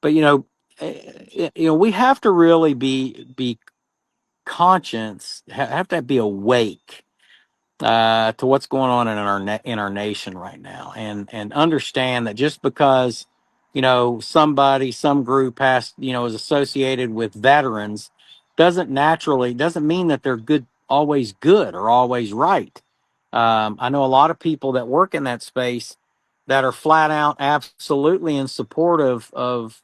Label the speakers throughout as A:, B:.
A: but we have to really be conscious, have to be awake to what's going on in our nation right now, and understand that just because some group is associated with veterans doesn't mean that they're always good or always right. I know a lot of people that work in that space that are flat out absolutely in support of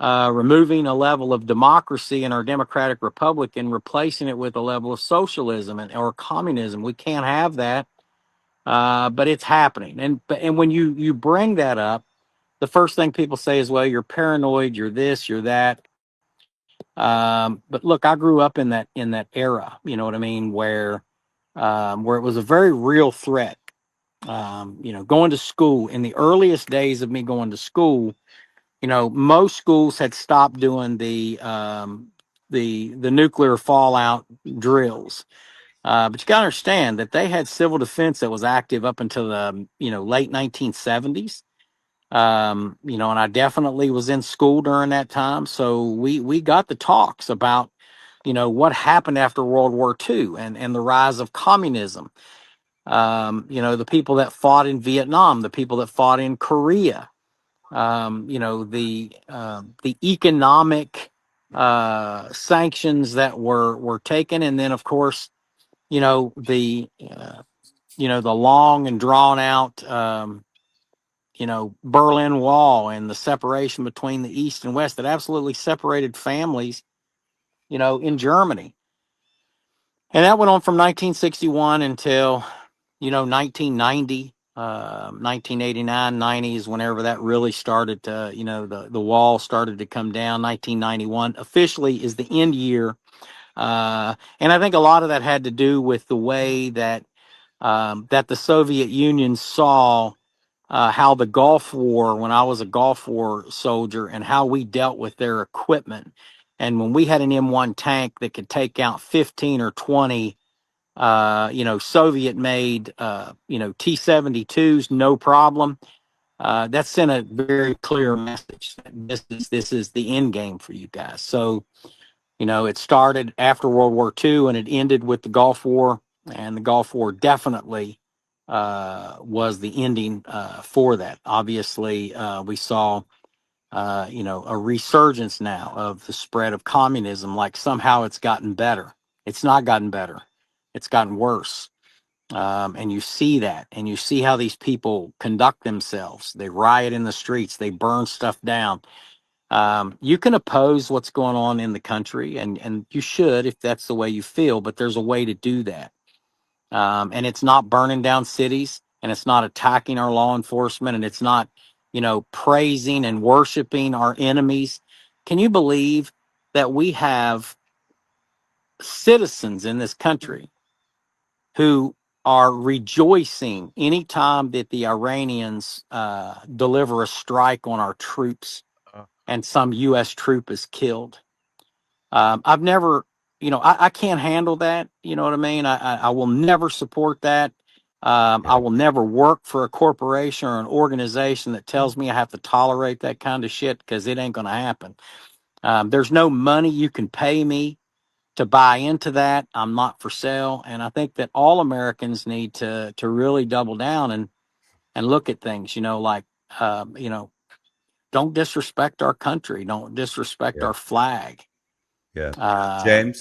A: removing a level of democracy in our democratic republic and replacing it with a level of socialism or communism. We can't have that, but it's happening. And when you bring that up, the first thing people say is, "Well, you're paranoid. You're this. You're that." But look, I grew up in that era. You know what I mean? Where it was a very real threat. Going to school in the earliest days of me going to school, most schools had stopped doing the nuclear fallout drills. But you got to understand that they had civil defense that was active up until the late 1970s. And I definitely was in school during that time, so we got the talks about what happened after World War II and the rise of communism. The people that fought in Vietnam, the people that fought in Korea, the economic sanctions that were taken, and then of course the long and drawn out Berlin Wall and the separation between the East and West that absolutely separated families in Germany. And that went on from 1961 until 1990, 1989, 90s, whenever that really started to, the wall started to come down. 1991 officially is the end year. And I think a lot of that had to do with the way that the Soviet Union saw how the Gulf War, when I was a Gulf War soldier, and how we dealt with their equipment. And when we had an M1 tank that could take out 15 or 20 Soviet made, T-72s, no problem. That sent a very clear message that this is the end game for you guys. So, it started after World War II and it ended with the Gulf War, and the Gulf War definitely was the ending for that. Obviously, we saw, a resurgence now of the spread of communism, like somehow it's gotten better. It's not gotten better. It's gotten worse. And you see that, and you see how these people conduct themselves. They riot in the streets. They burn stuff down. You can oppose what's going on in the country, and you should if that's the way you feel. But there's a way to do that, and it's not burning down cities, and it's not attacking our law enforcement, and it's not, praising and worshiping our enemies. Can you believe that we have citizens in this country who are rejoicing anytime that the Iranians deliver a strike on our troops
B: Uh,
A: and some U.S. troop is killed? I've never, I can't handle that. You know what I mean? I will never support that. I
B: yeah,
A: will never work for a corporation or an organization that tells me I have to tolerate that kind of shit, because it ain't going to happen. There's no money you can pay me to buy into that. I'm not for sale. And I think that all Americans need to really double down and look at things, like, don't disrespect our country. Don't disrespect
B: yeah,
A: our flag.
B: yeah.
A: Uh,
B: James,